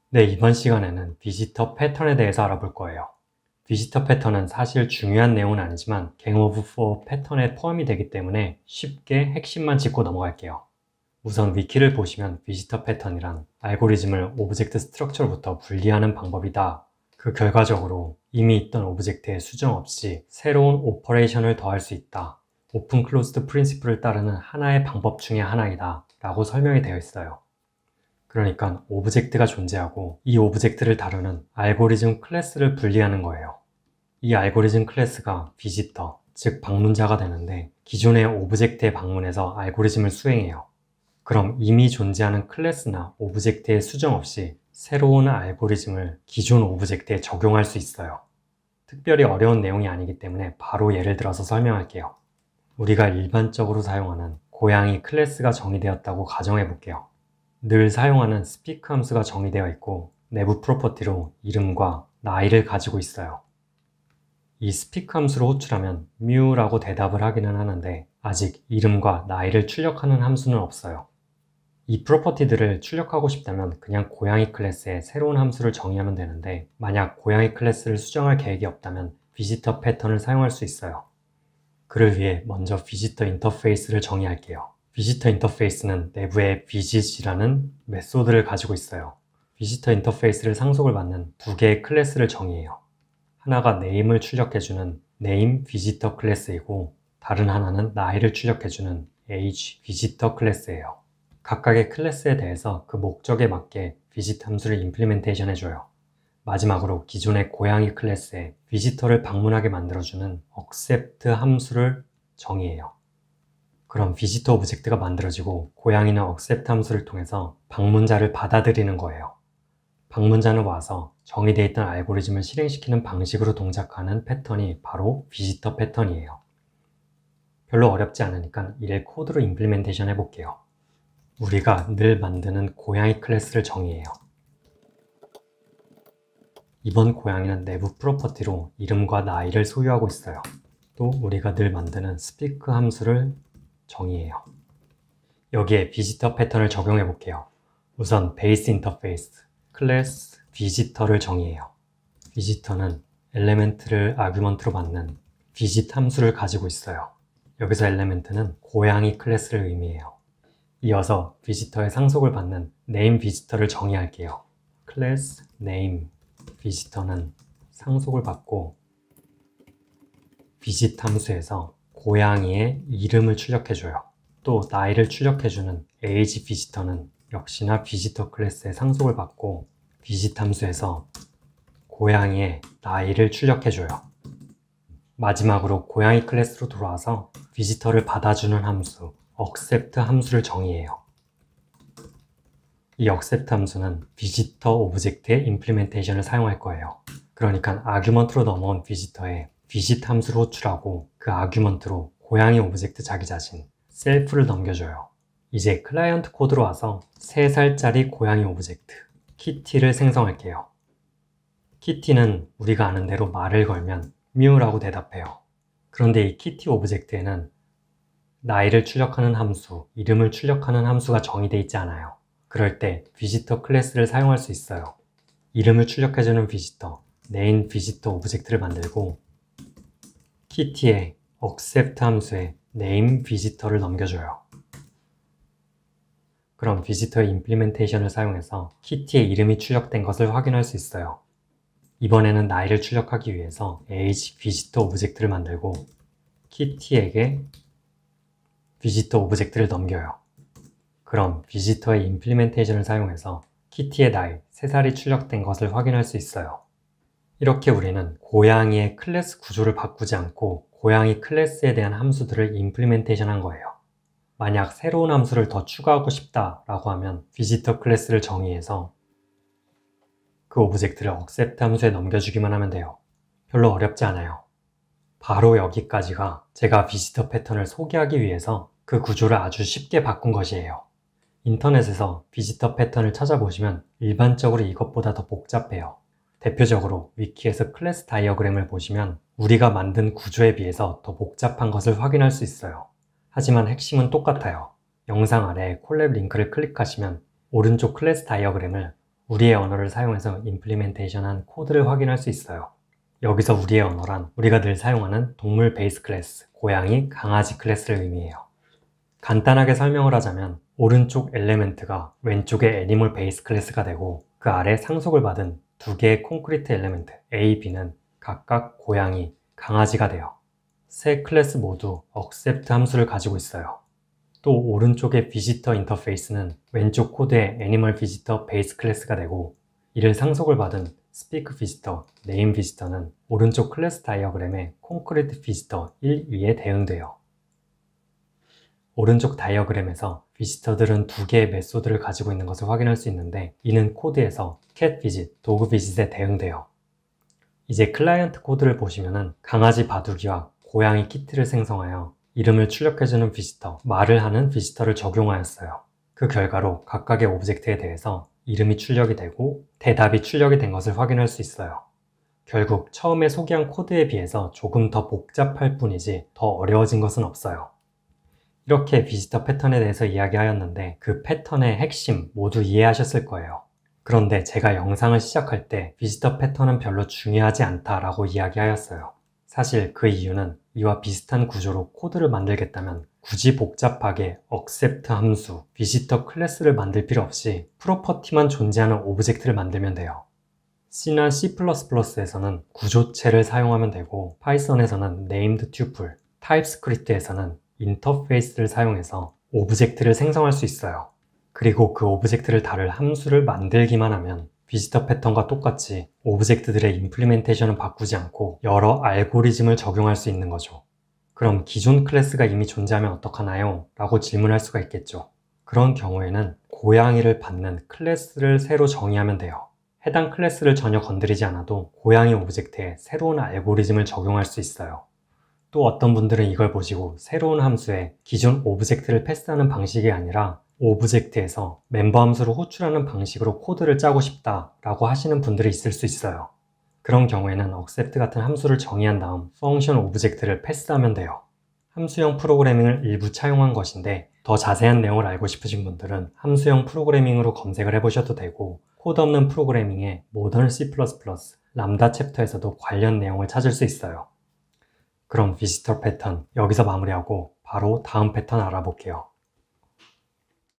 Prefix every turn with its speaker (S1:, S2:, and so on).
S1: 네, 이번 시간에는 비지터 패턴에 대해서 알아볼 거예요. 비지터 패턴은 사실 중요한 내용은 아니지만 Gang of Four 패턴에 포함이 되기 때문에 쉽게 핵심만 짚고 넘어갈게요. 우선 위키를 보시면 비지터 패턴이란 알고리즘을 오브젝트 스트럭처로부터 분리하는 방법이다. 그 결과적으로 이미 있던 오브젝트에 수정 없이 새로운 오퍼레이션을 더할 수 있다. 오픈 클로즈드 프린시플을 따르는 하나의 방법 중에 하나이다 라고 설명이 되어 있어요. 그러니까 오브젝트가 존재하고 이 오브젝트를 다루는 알고리즘 클래스를 분리하는 거예요. 이 알고리즘 클래스가 비지터, 즉 방문자가 되는데 기존의 오브젝트에 방문해서 알고리즘을 수행해요. 그럼 이미 존재하는 클래스나 오브젝트에 수정 없이 새로운 알고리즘을 기존 오브젝트에 적용할 수 있어요. 특별히 어려운 내용이 아니기 때문에 바로 예를 들어서 설명할게요. 우리가 일반적으로 사용하는 고양이 클래스가 정의되었다고 가정해 볼게요. 늘 사용하는 speak 함수가 정의되어 있고 내부 프로퍼티로 이름과 나이를 가지고 있어요. 이 speak 함수로 호출하면 mew라고 대답을 하기는 하는데 아직 이름과 나이를 출력하는 함수는 없어요. 이 프로퍼티들을 출력하고 싶다면 그냥 고양이 클래스에 새로운 함수를 정의하면 되는데 만약 고양이 클래스를 수정할 계획이 없다면 비지터 패턴을 사용할 수 있어요. 그를 위해 먼저 비지터 인터페이스를 정의할게요. 비지터 인터페이스는 내부에 visit이라는 메소드를 가지고 있어요. 비지터 인터페이스를 상속을 받는 두 개의 클래스를 정의해요. 하나가 name을 출력해주는 name visitor 클래스이고 다른 하나는 나이를 출력해주는 age visitor 클래스예요. 각각의 클래스에 대해서 그 목적에 맞게 visit 함수를 임플리멘테이션 해줘요. 마지막으로 기존의 고양이 클래스에 비지터를 방문하게 만들어주는 accept 함수를 정의해요. 그럼 비지터 오브젝트가 만들어지고 고양이는 accept 함수를 통해서 방문자를 받아들이는 거예요. 방문자는 와서 정의되어 있던 알고리즘을 실행시키는 방식으로 동작하는 패턴이 바로 비지터 패턴이에요. 별로 어렵지 않으니까 이를 코드로 임플리멘테이션 해볼게요. 우리가 늘 만드는 고양이 클래스를 정의해요. 이번 고양이는 내부 프로퍼티로 이름과 나이를 소유하고 있어요. 또 우리가 늘 만드는 speak 함수를 정의해요. 여기에 비지터 패턴을 적용해 볼게요. 우선 베이스 인터페이스, 클래스 비지터를 정의해요. 비지터는 엘레멘트를 아규먼트로 받는 visit 함수를 가지고 있어요. 여기서 엘레멘트는 고양이 클래스를 의미해요. 이어서 비지터의 상속을 받는 name 비지터를 정의할게요. 클래스 name 비지터는 상속을 받고 visit 함수에서 고양이의 이름을 출력해줘요. 또 나이를 출력해주는 age 비지터는 역시나 비지터 클래스의 상속을 받고 visit 함수에서 고양이의 나이를 출력해줘요. 마지막으로 고양이 클래스로 돌아와서 비지터를 받아주는 함수 accept 함수를 정의해요. 이 accept 함수는 비지터 오브젝트의 임플리멘테이션을 사용할 거예요. 그러니까 아규먼트로 넘어온 비지터에 visit 함수를 호출하고 그 아규먼트로 고양이 오브젝트 자기 자신, 셀프를 넘겨줘요. 이제 클라이언트 코드로 와서 3살짜리 고양이 오브젝트, 키티를 생성할게요. 키티는 우리가 아는 대로 말을 걸면 mew라고 대답해요. 그런데 이 키티 오브젝트에는 나이를 출력하는 함수, 이름을 출력하는 함수가 정의되어 있지 않아요. 그럴 때 비지터 클래스를 사용할 수 있어요. 이름을 출력해주는 비지터, name 비지터 오브젝트를 만들고 키티의 accept 함수에 name 비지터를 넘겨줘요. 그럼 비지터의 임플리멘테이션을 사용해서 키티의 이름이 출력된 것을 확인할 수 있어요. 이번에는 나이를 출력하기 위해서 age 비지터 오브젝트를 만들고 키티에게 비지터 오브젝트를 넘겨요. 그럼 비지터의 임플리멘테이션을 사용해서 키티의 나이 3살이 출력된 것을 확인할 수 있어요. 이렇게 우리는 고양이의 클래스 구조를 바꾸지 않고 고양이 클래스에 대한 함수들을 임플리멘테이션 한 거예요. 만약 새로운 함수를 더 추가하고 싶다라고 하면 비지터 클래스를 정의해서 그 오브젝트를 accept 함수에 넘겨주기만 하면 돼요. 별로 어렵지 않아요. 바로 여기까지가 제가 비지터 패턴을 소개하기 위해서 그 구조를 아주 쉽게 바꾼 것이에요. 인터넷에서 비지터 패턴을 찾아보시면 일반적으로 이것보다 더 복잡해요. 대표적으로 위키에서 클래스 다이어그램을 보시면 우리가 만든 구조에 비해서 더 복잡한 것을 확인할 수 있어요. 하지만 핵심은 똑같아요. 영상 아래 콜랩 링크를 클릭하시면 오른쪽 클래스 다이어그램을 우리의 언어를 사용해서 임플리멘테이션한 코드를 확인할 수 있어요. 여기서 우리의 언어란 우리가 늘 사용하는 동물 베이스 클래스, 고양이, 강아지 클래스를 의미해요. 간단하게 설명을 하자면 오른쪽 엘레멘트가 왼쪽의 애니멀 베이스 클래스가 되고 그 아래 상속을 받은 두 개의 콘크리트 엘레멘트 A, B는 각각 고양이, 강아지가 돼요. 세 클래스 모두 accept 함수를 가지고 있어요. 또 오른쪽의 비지터 인터페이스는 왼쪽 코드의 애니멀 비지터 베이스 클래스가 되고 이를 상속을 받은 speak visitor, name visitor는 오른쪽 클래스 다이어그램의 콘크리트 비지터 1, 2에 대응돼요. 오른쪽 다이어그램에서 비지터들은 두 개의 메소드를 가지고 있는 것을 확인할 수 있는데 이는 코드에서 cat visit, dog visit에 대응돼요. 이제 클라이언트 코드를 보시면은 강아지 바둑이와 고양이 키트를 생성하여 이름을 출력해주는 비지터, 말을 하는 비지터를 적용하였어요. 그 결과로 각각의 오브젝트에 대해서 이름이 출력이 되고 대답이 출력이 된 것을 확인할 수 있어요. 결국 처음에 소개한 코드에 비해서 조금 더 복잡할 뿐이지 더 어려워진 것은 없어요. 이렇게 비지터 패턴에 대해서 이야기하였는데 그 패턴의 핵심 모두 이해하셨을 거예요. 그런데 제가 영상을 시작할 때 비지터 패턴은 별로 중요하지 않다라고 이야기하였어요. 사실 그 이유는 이와 비슷한 구조로 코드를 만들겠다면 굳이 복잡하게 accept 함수, 비지터 클래스를 만들 필요 없이 프로퍼티만 존재하는 오브젝트를 만들면 돼요. C나 C++에서는 구조체를 사용하면 되고 파이썬에서는 named tuple, 타입스크립트에서는 인터페이스를 사용해서 오브젝트를 생성할 수 있어요. 그리고 그 오브젝트를 다룰 함수를 만들기만 하면 비지터 패턴과 똑같이 오브젝트들의 임플리멘테이션은 바꾸지 않고 여러 알고리즘을 적용할 수 있는 거죠. 그럼 기존 클래스가 이미 존재하면 어떡하나요? 라고 질문할 수가 있겠죠. 그런 경우에는 고양이를 받는 클래스를 새로 정의하면 돼요. 해당 클래스를 전혀 건드리지 않아도 고양이 오브젝트에 새로운 알고리즘을 적용할 수 있어요. 또 어떤 분들은 이걸 보시고 새로운 함수에 기존 오브젝트를 패스하는 방식이 아니라 오브젝트에서 멤버 함수를 호출하는 방식으로 코드를 짜고 싶다라고 하시는 분들이 있을 수 있어요. 그런 경우에는 accept 같은 함수를 정의한 다음 펑션 오브젝트를 패스하면 돼요. 함수형 프로그래밍을 일부 차용한 것인데 더 자세한 내용을 알고 싶으신 분들은 함수형 프로그래밍으로 검색을 해보셔도 되고 코드 없는 프로그래밍의 모던 C++, 람다 챕터에서도 관련 내용을 찾을 수 있어요. 그럼 비지터 패턴 여기서 마무리하고 바로 다음 패턴 알아볼게요.